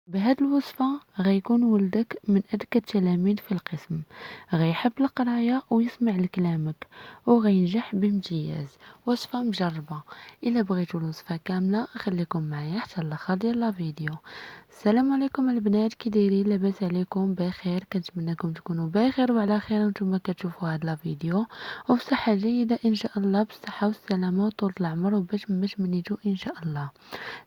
بهاد الوصفة غيكون ولدك من أذكى التلاميذ في القسم، غيحب القراية ويسمع لكلامك وغينجح بامتياز. وصفة مجربة. إلا بغيتو الوصفة كاملة خليكم معايا حتى الاخر ديال لا فيديو. السلام عليكم البنات، كي دايرين؟ لاباس عليكم؟ بخير؟ كنتمنىكم تكونوا بخير وعلى خير وانتم كتشوفوا هاد لا فيديو وبصحة جيدة ان شاء الله، بالصحة والسلامة وطول العمر وباش ما تمنيتو ان شاء الله.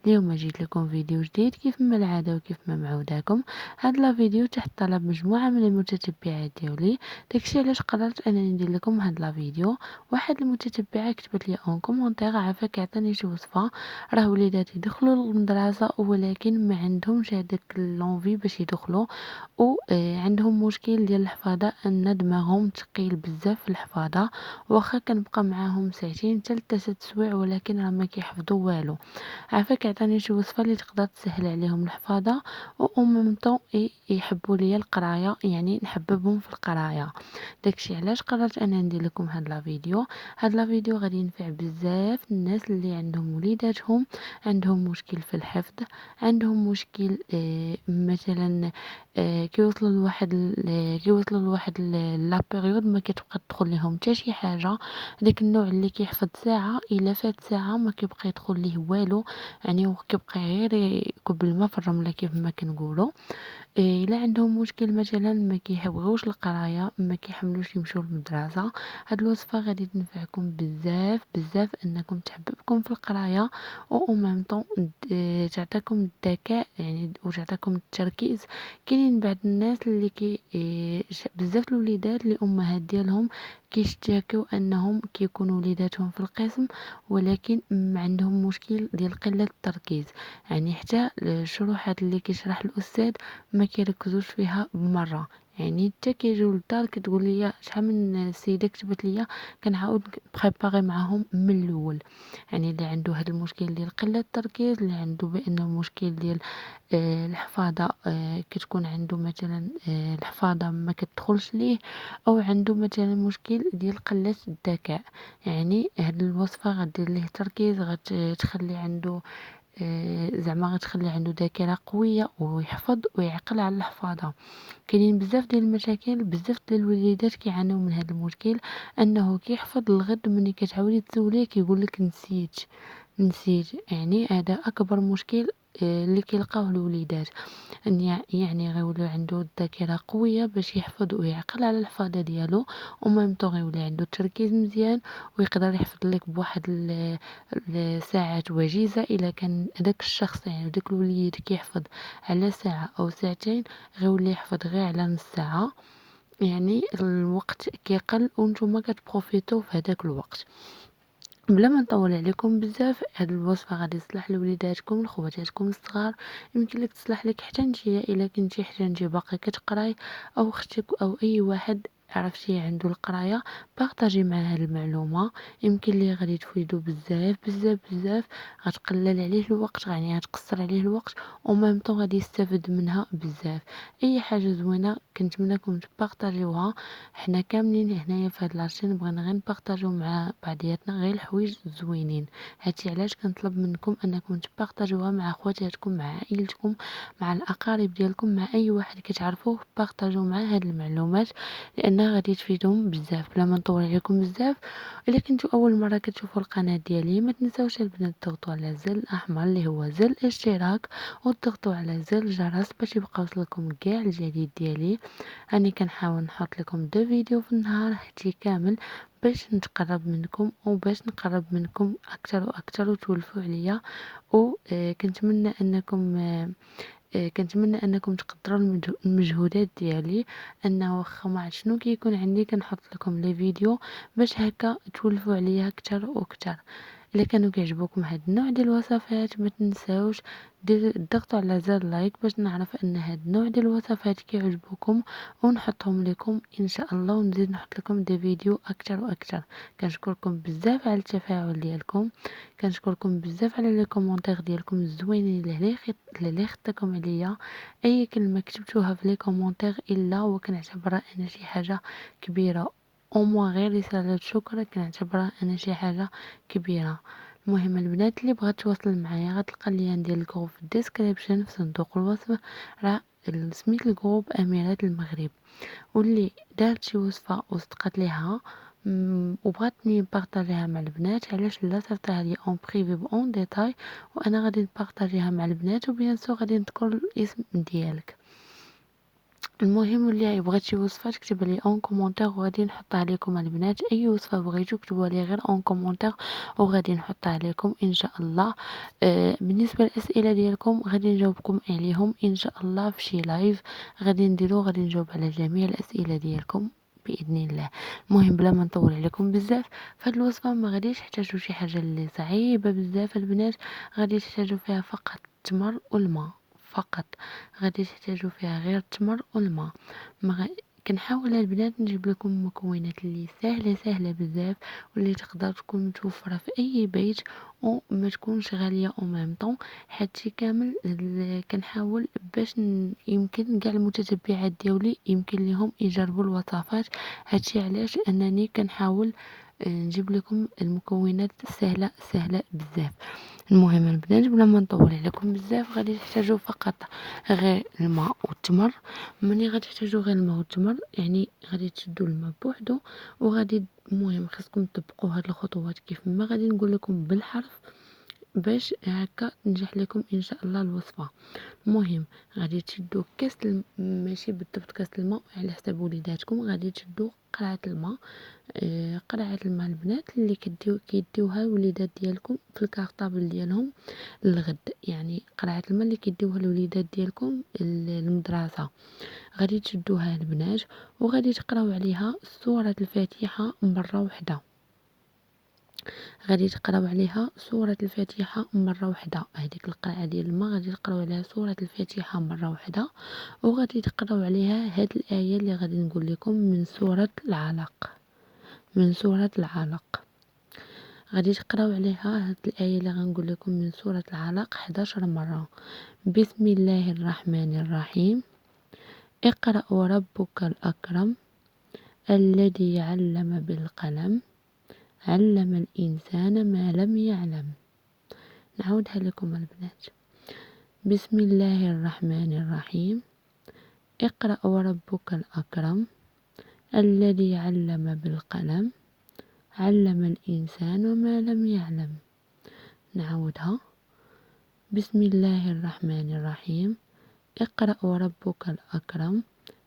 اليوم جيت لكم فيديو جديد كيف ما العاده وكيف ما معوداكم. هاد لا فيديو تحت طلب مجموعه من المتتبعات ديالي، داكشي علاش قررت انني ندير لكم هاد لا فيديو. واحد المتتبعه كتبت لي اون كومونتير عافاك عطاني شي وصفه، راه وليداتي دخلوا للمدرسه ولكن ما عندهمش هذاك لونفي باش يدخلوا، و عندهم مشكل ديال الحفاظه ان دماغهم ثقيل بزاف في الحفاظه، واخا كنبقى معاهم ساعتين حتى ل3 سوايع ولكن راه ما كيحفظوا والو. عافاك عطاني شي وصفه اللي تقدر تسهل عليهم الحفاظه و ميم طون يحبوا ليا القرايه، يعني نحببهم في القرايه. داكشي علاش قررت انا ندير لكم هاد لا فيديو. هاد لا فيديو غادي ينفع بزاف الناس اللي عندهم وليداتهم عندهم مشكل في الحفظ، عندهم مشكل مثلا كيوصلوا لواحد لا بيريود ما كتبقى تدخل لهم حتى شي حاجه. داك النوع اللي كيحفظ ساعه الا فات ساعه ما كيبقى يدخل ليه والو، يعني هو كيبقى غير يكب الماء في الرمله كيف ما كنقولوا. الا عندهم مشكل مثلا ما كيحبوش القرايه، ما كيحملوش يمشيو للمدرسه، هاد الوصفه غادي تنفعكم بزاف بزاف انكم تحببكم في القرايه و ميم طون تعطيكم الذكاء يعني وتعطيكم التركيز. كاينين بعض الناس اللي كي بزاف الوليدات اللي امهات ديالهم كيشتكوا انهم كيكونوا وليداتهم في القسم ولكن ما عندهم مشكل ديال قله التركيز، يعني حتى الشروحات اللي كيشرح الاستاذ ما كيركزوش فيها بمره، يعني حتى كيجيو للدار كتقول لي شحال من السيده كتبت لي كنعاود بريباري معاهم من الاول. يعني اللي عنده هذا المشكل ديال قله التركيز، اللي عنده بان المشكل ديال الحفاظه كتكون عنده مثلا الحفاظه ما كتدخلش ليه، او عنده مثلا مشكل ديال قله الذكاء، يعني هاد الوصفه غدير ليه تركيز، غتخلي عنده زعما غتخلي عنده ذاكره قويه ويحفظ ويعقل على الحفاظه. كاينين بزاف ديال المشاكل، بزاف ديال الوليدات كيعانيو من هذا المشكل، انه كيحفظ الغد ملي كتعاودي تسوليه كيقول لك نسيت. يعني هذا اكبر مشكل اللي كيلقاوه الوليدات، ان يعني غيولي عنده الذاكره قويه باش يحفظ ويعقل على الحفاظه ديالو، وميم طون غيولي عنده التركيز مزيان ويقدر يحفظ لك بواحد الساعات وجيزه. الا كان هذاك الشخص يعني داك الوليد كيحفظ على ساعه او ساعتين غيولي يحفظ غير على نص ساعه، يعني الوقت كيقل وانتم كتبروفيتو في هذاك الوقت. بلا ما نطول عليكم بزاف، هاد الوصفه غادي تصلح لوليداتكم لخواتاتكم الصغار، يمكن لك تصلح لك حتى نتيا الا كنتي حتى انت باقي كتقراي، او اختك او اي واحد عرفتي عنده القرايه بارطاجي معاه هاد المعلومه، يمكن ليه غادي تفيدو بزاف بزاف بزاف. غتقلل عليه الوقت، يعني غتقصر عليه الوقت وميم طون غادي يستافد منها بزاف. اي حاجه زوينه كنتمنىكم تبارطاجيوها. حنا كاملين هنايا في هاد لاشين بغينا غير نبارطاجيو مع بعضياتنا غير الحوايج الزوينين، هادشي علاش كنطلب منكم انكم تبارطاجيوها مع خواتاتكم، مع عائلتكم، مع الاقارب ديالكم، مع اي واحد كتعرفوه بارطاجيو معاه هاد المعلومات لانها غادي تفيدهم بزاف. بلا ما نطول عليكم بزاف، الا كنتو اول مره كتشوفوا القناه ديالي ما تنساوش البنات تضغطوا على الزر الاحمر اللي هو زر الاشتراك، وتضغطوا على زر الجرس باش يبقى يوصلكم كاع الجديد ديالي. راني كنحاول نحط لكم 2 فيديو في النهار هادشي كامل باش نتقرب منكم وباش نقرب منكم اكثر واكثر وتولفوا عليا. و كنتمنى انكم كنتمنى انكم تقدروا المجهودات ديالي، انه واخا ما عرفت شنو كيكون عندي كنحط لكم لي فيديو باش هكا تولفوا عليا اكثر واكثر. الا كانوا كيعجبوكم هاد النوع ديال الوصفات ما تنساوش ضغطوا على زر لايك باش نعرف ان هاد النوع ديال الوصفات كيعجبوكم ونحطهم لكم ان شاء الله، ونزيد نحط لكم دي فيديو اكثر واكثر. كنشكركم بزاف على التفاعل ديالكم، كنشكركم بزاف على لي كومونتير ديالكم الزوينين اللي خدتكم عليا. اي كلمه كتبتوها في لي كومونتير الا وكنعتبرها انا شي حاجه كبيره، او غير رساله شكر كنعتبرها انا شي حاجه كبيره. المهم البنات اللي بغات تواصل معايا غتلقى اللين ديال الجروب في الديسكريبشن في صندوق الوصف. راه سميت الجروب اميرات المغرب، واللي دارت شي وصفه وصدقت ليها وبغاتني نبارطاجيها مع البنات، علاش لا صيفطيها لي اون بريفي اون ديتاي وانا غادي نبارطاجيها مع البنات، وبيان سور غادي نذكر الاسم ديالك. المهم اللي بغات شي وصفه تكتب لي اون كومونتير وغادي نحطها لكم البنات. اي وصفه بغيتو كتبوا لي غير اون كومونتير وغادي نحطها لكم ان شاء الله. بالنسبه للاسئله ديالكم غادي نجاوبكم عليهم ان شاء الله في شي لايف غادي نديرو، غادي نجاوب على جميع الاسئله ديالكم باذن الله. المهم بلا ما نطول عليكم بزاف، فهاد الوصفه ما غاديش تحتاجوا شي حاجه اللي صعيبه بزاف البنات، غادي تحتاجوا فيها فقط التمر والماء فقط، غادي تحتاجوا فيها غير التمر والماء. كنحاول البنات نجيب لكم مكونات اللي سهله بزاف واللي تقدر تكون متوفره في اي بيت وما تكونش غاليه او ميم طون. هادشي كامل كنحاول باش يمكن كاع المتتبعات ديالي يمكن لهم يجربوا الوصفات. هادشي علاش انني كنحاول نجيب لكم المكونات سهله بزاف. المهم البنات بلا ما نطول عليكم بزاف غادي تحتاجوا فقط غير الماء والتمر. ملي غادي تحتاجوا غير الماء والتمر يعني غادي تشدوا الماء بوحدو وغادي المهم خصكم تطبقوا هاد الخطوات كيف ما غادي نقول لكم بالحرف باش هكا تنجح لكم ان شاء الله الوصفه. المهم غادي تشدوا كاس ماشي بالضبط كاس الماء على حساب وليداتكم، غادي تشدوا قرعه الماء. قرعه الماء البنات اللي كيديوها الوليدات ديالكم في الكارطابل ديالهم الغد، يعني قرعه الماء اللي كيديوها الوليدات ديالكم المدرسه. غادي تشدوها البنات وغادي تقراو عليها سوره الفاتحه مره واحده، غادي تقراو عليها سورة الفاتحة مرة واحدة. هذيك القراءة ديال الماء غادي تقراو عليها سورة الفاتحة مرة واحدة، وغادي تقراو عليها هاد الآية اللي غادي نقول لكم من سورة العلق. من سورة العلق غادي تقراو عليها هاد الآية اللي غنقول لكم من سورة العلق 11 مرة. بسم الله الرحمن الرحيم، اقرأ وربك الأكرم الذي علم بالقلم علم الإنسان ما لم يعلم. نعودها لكم البنات. بسم الله الرحمن الرحيم، اقرأ وربك الأكرم الذي علم بالقلم علم الإنسان ما لم يعلم. نعودها. بسم الله الرحمن الرحيم، اقرأ وربك الأكرم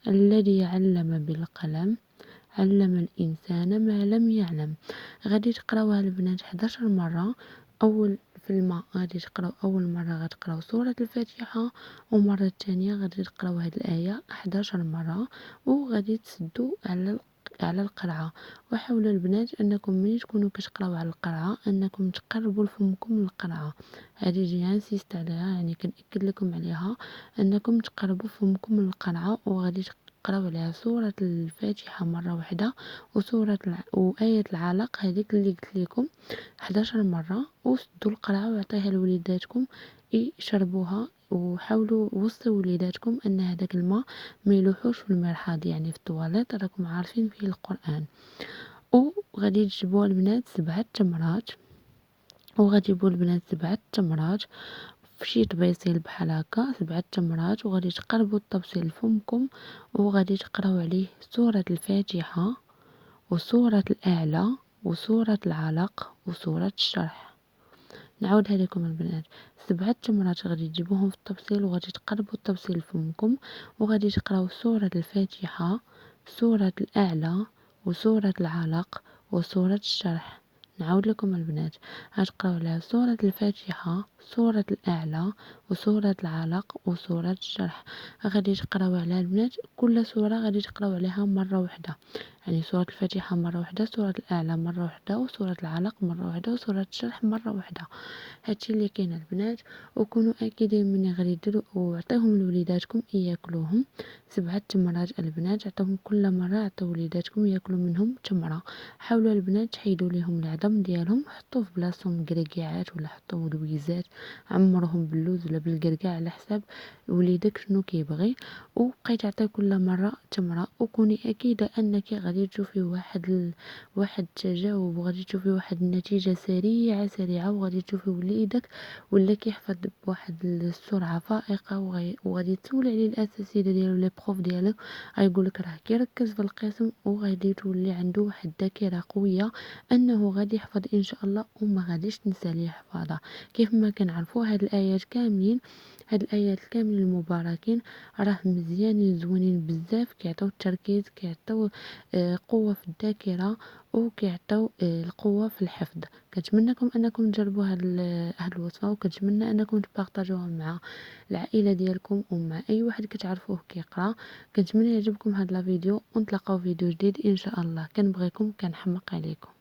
الذي علم بالقلم علم الإنسان ما لم يعلم. غادي تقراوها البنات 11 مرة. أول في الماء غادي تقراو أول مرة غتقراو سورة الفاتحة، ومرة الثانية غادي تقراو هاد الآية 11 مرة وغادي تسدوا على القرعة. وحاولوا البنات انكم ملي تكونوا كتقراو على القرعة انكم تقربوا لفمكم القرعة. هذه جي عليها يعني كنأكد لكم عليها انكم تقربوا فمكم القرعة، وغادي تقراو عليها سورة الفاتحة مرة واحدة وآية العلق هذيك اللي قلت لكم 11 مرة، وسدوا القرعة وعطيها لوليداتكم يشربوها. وحاولوا وصوا وليداتكم ان هذاك الماء ما يلوحوش في المرحاض يعني في الطواليت، راكم عارفين فيه القرآن. وغادي تجيبوا البنات 7 تمرات، وغادي تجيبوا البنات 7 تمرات في شي طبيصيل بحال هكا 7 تمرات، وغادي تقربوا الطبسيل لفمكم وغادي تقراو عليه سورة الفاتحة وسورة الأعلى وسورة العلق وسورة الشرح. نعاودها لكم البنات. 7 تمرات غادي تجيبوهم في الطبسيل وغادي تقربوا الطبسيل لفمكم وغادي تقراو سورة الفاتحة سورة الأعلى وسورة العلق وسورة الشرح. نعاود لكم البنات، غتقراو على سورة الفاتحة سورة الأعلى وسورة العلق وسورة الشرح. غادي تقراو على البنات كل سورة غادي تقراو عليها مرة واحدة، يعني سورة الفاتحة مرة واحدة، سورة الأعلى مرة واحدة، وسورة العلق مرة واحدة، وسورة الشرح مرة واحدة. هادشي اللي كاين البنات. وكونوا اكيدين من غادي ديروا وعطيهم لوليداتكم ياكلوهم 7 تمرات البنات، عطيهم كل مره عطيو وليداتكم ياكلوا منهم تمره. حاولوا البنات تحيدوا ليهم العظم ديالهم، حطوا في بلاصتهم كريكيعات ولا حطوا دويزات، عمروهم باللوز ولا بالقرقاع على حساب وليدك شنو كيبغي، وبقاي تعطيه كل مرة تمرة، وكوني أكيدة أنك غادي تشوفي واحد التجاوب، وغادي تشوفي واحد النتيجة سريعة سريعة، وغادي تشوفي وليدك ولا كيحفظ بواحد السرعة فائقة، وغادي تسولي عليه الأساتذة ديالو لي بروف ديالو غيقولك راه كيركز في القسم، وغادي تولي عنده واحد الذاكرة قوية أنه غادي يحفظ إن شاء الله وما غاديش تنسى ليه حفاظة. كيف ما كنعرفوا هاد الآيات كاملين، هاد الآيات الكاملين المباركين راه مزيانين زوينين بزاف، كيعطيو التركيز، كيعطيو قوة في الذاكرة، وكيعطيو القوة في الحفظ. كنتمنىكم أنكم تجربوا هاد الوصفة، وكنتمنى أنكم تبارطاجوها مع العائلة ديالكم ومع أي واحد كتعرفوه كيقرا. كنتمنى يعجبكم هاد لا فيديو، ونتلاقاو فيديو جديد إن شاء الله. كنبغيكم، كنحماق عليكم.